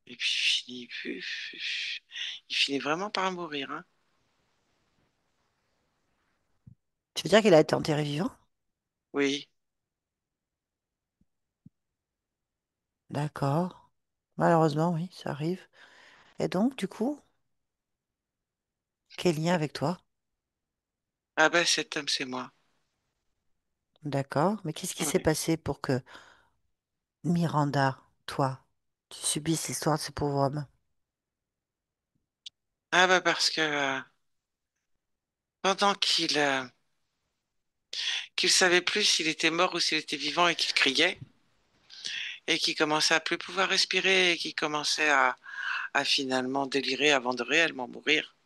et puis il finit vraiment par mourir, hein. Tu veux dire qu'il a été enterré vivant? Oui. D'accord. Malheureusement, oui, ça arrive. Et donc, du coup, quel lien avec toi? Ah ben, cet homme, c'est moi. D'accord. Mais qu'est-ce qui s'est Ouais. passé pour que Miranda, toi, tu subisses l'histoire de ce pauvre homme? Ah ben, parce que pendant qu'il savait plus s'il était mort ou s'il était vivant et qu'il criait, et qu'il commençait à plus pouvoir respirer, et qu'il commençait à finalement délirer avant de réellement mourir,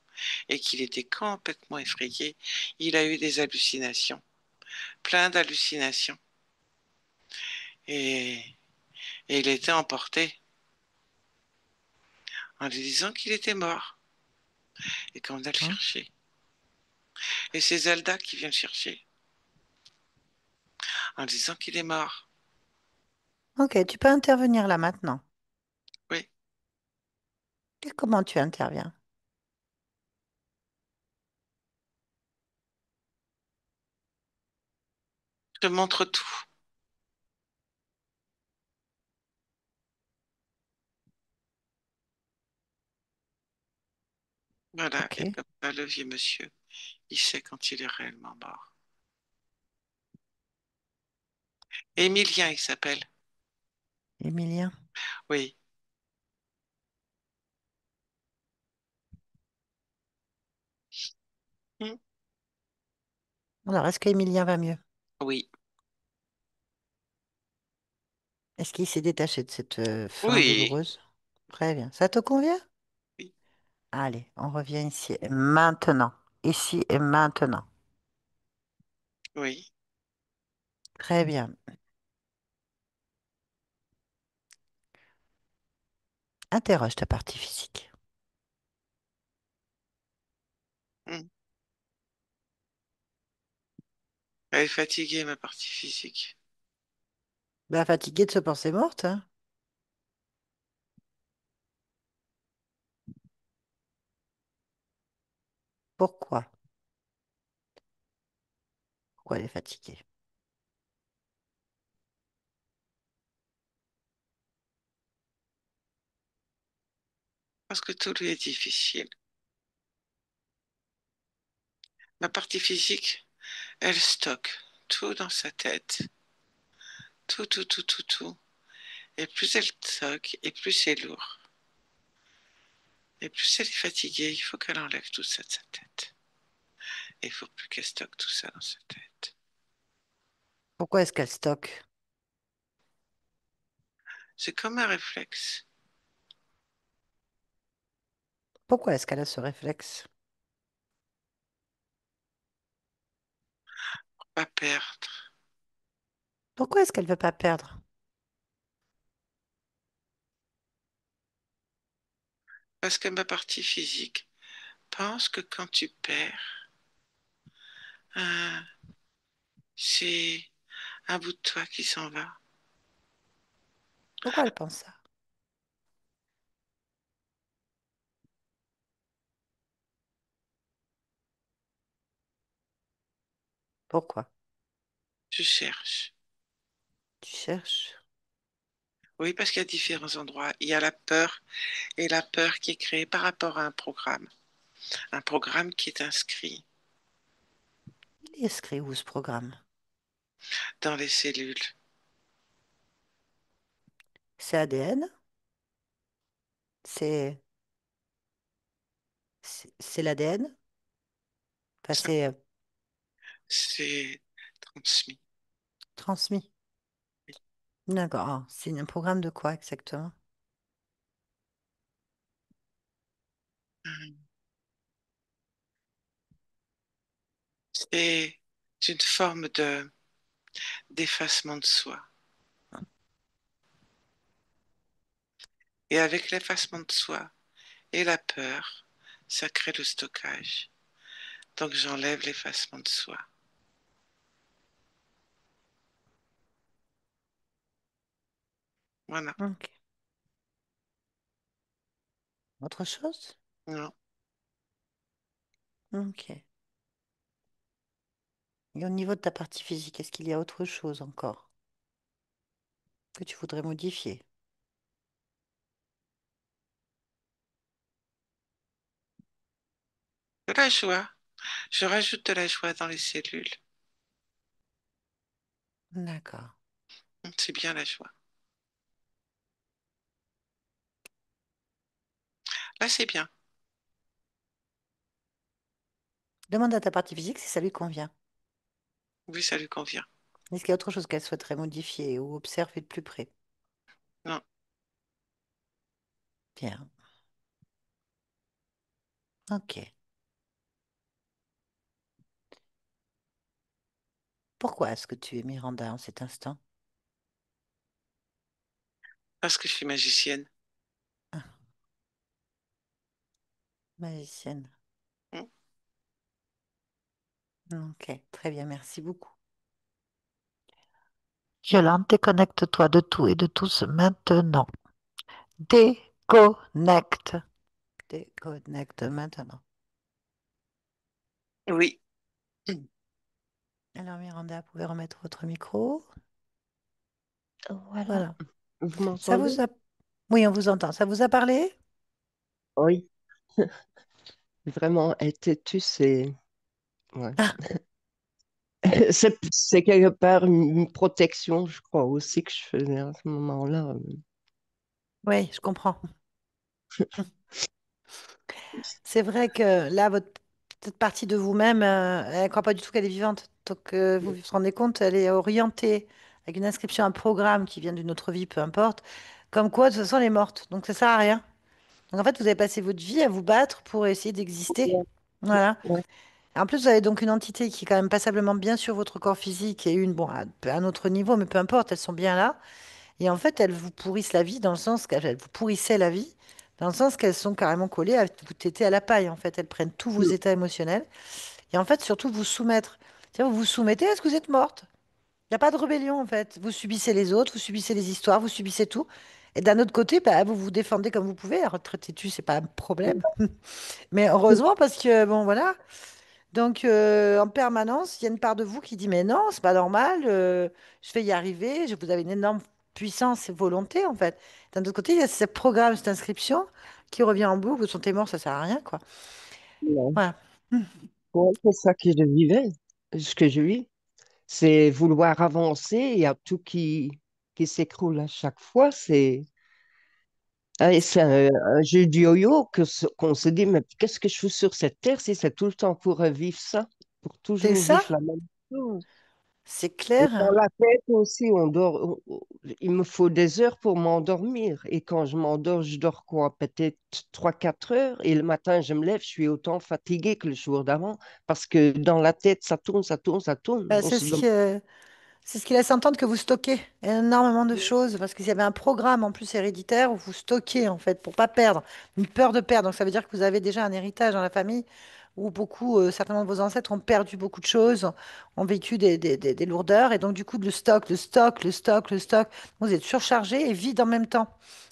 et qu'il était complètement effrayé, il a eu des hallucinations, plein d'hallucinations. Et, et il était emporté en lui disant qu'il était mort et qu'on venait le Hein. chercher. Et c'est Zelda qui vient le chercher en disant qu'il est mort. Ok, tu peux intervenir là maintenant. Oui, Et comment tu interviens? je te montre tout. Voilà, Ok. et comme ça, le vieux monsieur, il sait quand il est réellement mort. Émilien, il s'appelle. Émilien. Oui. Hmm. Alors, est-ce qu'Émilien va mieux? Oui. Est-ce qu'il s'est détaché de cette fin Oui. douloureuse? Très bien. Ça te convient? Oui. Allez, on revient ici et maintenant. Ici et maintenant. Oui. Très bien. Interroge ta partie physique. Hmm. Elle est fatiguée, ma partie physique. Bah, fatiguée de se penser morte, hein? Pourquoi? Pourquoi elle est fatiguée? Parce que tout lui est difficile. Ma partie physique, elle stocke tout dans sa tête. Tout, tout, tout, tout, tout. Et plus elle stocke, et plus c'est lourd. Et plus elle est fatiguée, il faut qu'elle enlève tout ça de sa tête. Et il faut plus qu'elle stocke tout ça dans sa tête. Pourquoi est-ce qu'elle stocke? C'est comme un réflexe. Pourquoi est-ce qu'elle a ce réflexe? Pas perdre. Pourquoi est-ce qu'elle veut pas perdre? Parce que ma partie physique pense que quand tu perds, hein, c'est un bout de toi qui s'en va. Pourquoi elle pense ça? Pourquoi? Je cherche. Tu cherches. Oui, parce qu'il y a différents endroits. Il y a la peur et la peur qui est créée par rapport à un programme qui est inscrit Il est inscrit où ce programme? dans les cellules. C'est ADN? C'est c'est l'ADN? Enfin, Ça, c'est c'est transmis. transmis. D'accord. Ah, c'est un programme de quoi exactement? C'est une forme de d'effacement de soi. Et avec l'effacement de soi et la peur, ça crée le stockage. Donc j'enlève l'effacement de soi. Voilà. Ok. Autre chose? Non. Ok. Et au niveau de ta partie physique, est-ce qu'il y a autre chose encore que tu voudrais modifier? De la joie. Je rajoute de la joie dans les cellules. D'accord. C'est bien la joie. Là, c'est bien. Demande à ta partie physique si ça lui convient. Oui, ça lui convient. Est-ce qu'il y a autre chose qu'elle souhaiterait modifier ou observer de plus près? Non. Bien. Ok. Pourquoi est-ce que tu es Miranda en cet instant? Parce que je suis magicienne. Ah, magicienne. Hmm. Ok, très bien, merci beaucoup. Yolande, déconnecte-toi de tout et de tous maintenant. Déconnecte. Déconnecte maintenant. Oui. Hmm. Alors, Miranda, vous pouvez remettre votre micro. Voilà. Voilà. Vous Ça m'entendez? vous a... Oui, on vous entend. Ça vous a parlé? Oui. Vraiment, être têtu, c'est... Ouais. Ah, C'est quelque part une protection, je crois aussi que je faisais à ce moment-là. oui, je comprends. C'est vrai que là, cette partie de vous-même, elle ne croit pas du tout qu'elle est vivante. Donc, vous vous rendez compte, elle est orientée avec une inscription à un programme qui vient d'une autre vie, peu importe. Comme quoi, de toute façon, elle est morte. Donc, ça sert à rien. Donc, en fait, vous avez passé votre vie à vous battre pour essayer d'exister. Ouais. Voilà. Ouais. En plus, vous avez donc une entité qui est quand même passablement bien sur votre corps physique et une, bon, à un autre niveau, mais peu importe, elles sont bien là. Et en fait, elles vous pourrissent la vie dans le sens qu'elles vous pourrissaient la vie, dans le sens qu'elles sont carrément collées à vous téter à la paille. En fait, elles prennent tous vos Mm. états émotionnels et en fait, surtout, vous soumettre. C'est-à-dire, vous vous soumettez à ce que vous êtes morte. Il n'y a pas de rébellion, en fait. Vous subissez les autres, vous subissez les histoires, vous subissez tout. Et d'un autre côté, bah, vous vous défendez comme vous pouvez. Alors, traitez-tu, c'est pas un problème. Mais heureusement, parce que, bon, voilà. Donc, en permanence, il y a une part de vous qui dit, mais non, c'est pas normal, je vais y arriver, vous avez une énorme puissance et volonté, en fait. D'un autre côté, il y a ce programme, cette inscription qui revient en boucle, vous sentez mort, ça sert à rien, quoi. Ouais. Voilà. Ouais, c'est ça que je vivais, ce que je vis. C'est vouloir avancer, il y a tout qui s'écroule à chaque fois. C'est un jeu du yo-yo qu'on se dit, mais qu'est-ce que je fais sur cette terre si c'est tout le temps pour revivre ça, pour C'est toujours ça, vivre la même chose. c'est Et dans clair. la tête aussi, il me faut des heures pour m'endormir. Et quand je m'endors, je dors quoi? Peut-être 3 4 heures. Et le matin, je me lève, je suis autant fatiguée que le jour d'avant. Parce que dans la tête, ça tourne, ça tourne, ça tourne. Bah, On se demande. c'est ce qui laisse entendre que vous stockez énormément de choses, parce qu'il y avait un programme en plus héréditaire où vous stockez en fait pour pas perdre, une peur de perdre. Donc ça veut dire que vous avez déjà un héritage dans la famille où beaucoup, certainement de vos ancêtres ont perdu beaucoup de choses, ont vécu des lourdeurs, et donc du coup le stock, le stock, le stock, le stock, vous êtes surchargé et vide en même temps.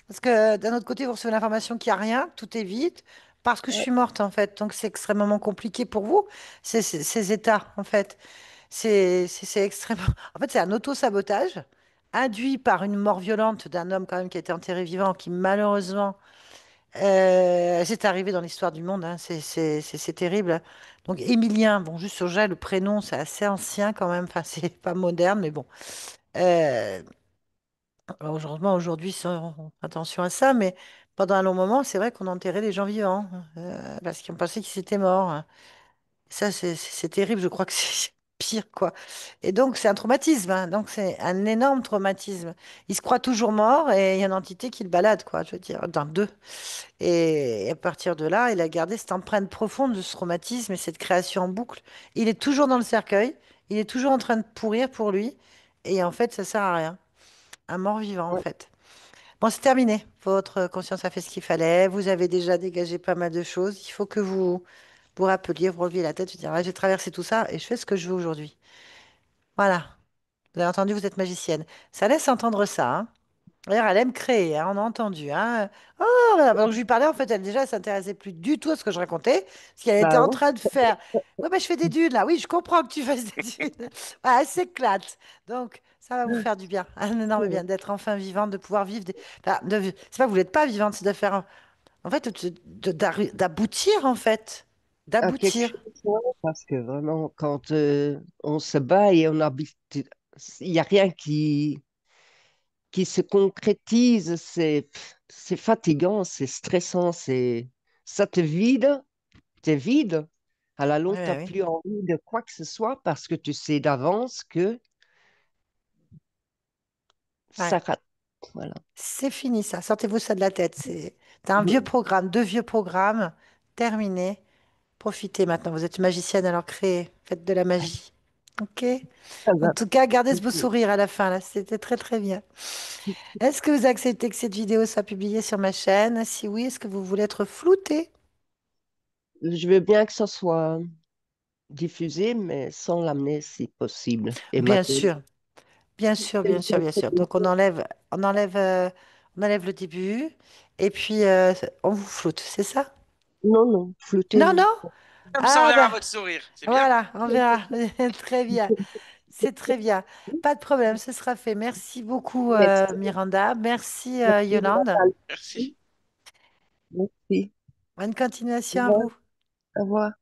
Parce que d'un autre côté, vous recevez l'information qu'il n'y a rien, tout est vide, parce que je Ouais, suis morte en fait. Donc c'est extrêmement compliqué pour vous, ces états en fait. C'est extrêmement. En fait, c'est un auto-sabotage induit par une mort violente d'un homme quand même qui a été enterré vivant, qui malheureusement, c'est arrivé dans l'histoire du monde, hein, c'est terrible. Donc Émilien, bon, juste sur le prénom, c'est assez ancien quand même, enfin, c'est pas moderne, mais bon. Euh, Heureusement, aujourd'hui, ils font attention à ça, mais pendant un long moment, c'est vrai qu'on enterrait les gens vivants, parce qu'on pensait qu'ils étaient morts, hein. Ça, c'est terrible, je crois que c'est pire, quoi. Et donc, c'est un traumatisme, hein. Donc, c'est un énorme traumatisme. Il se croit toujours mort et il y a une entité qui le balade, quoi, je veux dire, dans deux. Et à partir de là, il a gardé cette empreinte profonde de ce traumatisme et cette création en boucle. Il est toujours dans le cercueil, il est toujours en train de pourrir pour lui. Et en fait, ça sert à rien. Un mort-vivant, en Ouais. fait. Bon, c'est terminé. Votre conscience a fait ce qu'il fallait. Vous avez déjà dégagé pas mal de choses. Il faut que vous rappeliez, vous releviez la tête, vous dire, ah, j'ai traversé tout ça et je fais ce que je veux aujourd'hui. Voilà. Vous avez entendu, vous êtes magicienne. Ça laisse entendre ça, hein. D'ailleurs, elle aime créer, hein, on a entendu, hein. Oh, voilà. Donc, je lui parlais, en fait, elle déjà, elle s'intéressait plus du tout à ce que je racontais, parce qu'elle était Bah en ouais. train de faire. Oui, mais je fais des dunes, là. Oui, je comprends que tu fasses des dunes. Voilà, elle s'éclate. Donc, ça va vous faire du bien, un énorme bien, d'être enfin vivante, de pouvoir vivre des. Enfin, c'est pas que vous n'êtes pas vivante, c'est de faire. En fait, d'aboutir, en fait. À quelque D'aboutir. chose, ouais, parce que vraiment, quand on se bat et on habite, il n'y a rien qui se concrétise, c'est fatigant, c'est stressant, ça te vide, t'es vide. À la Oui, longue, tu n'as oui, oui. plus envie de quoi que ce soit parce que tu sais d'avance que Ouais. ça rate. Voilà. C'est fini, ça. Sortez-vous ça de la tête. T'as un vieux programme, deux vieux programmes. Terminé. Profitez maintenant. Vous êtes une magicienne, alors créez. Faites de la magie. OK? Ça En va. tout cas, gardez ce beau sourire à la fin, là. C'était très, très bien. Est-ce que vous acceptez que cette vidéo soit publiée sur ma chaîne? Si oui, est-ce que vous voulez être flouté? Je veux bien que ça soit diffusé, mais sans l'amener si possible. Et Bien maintenant, sûr. Bien sûr, bien sûr, bien sûr. Donc, on enlève le début et puis on vous floute, c'est ça? non, non, flouter, Non, non. non? Comme ça, on Ah, verra bah, votre sourire. C'est bien. voilà, on verra. Très bien. C'est très bien. Pas de problème, ce sera fait. Merci beaucoup, Merci, Miranda. Merci, merci de Yolande. m'avoir. Merci. Merci. Bonne Au continuation à revoir. vous. Au revoir.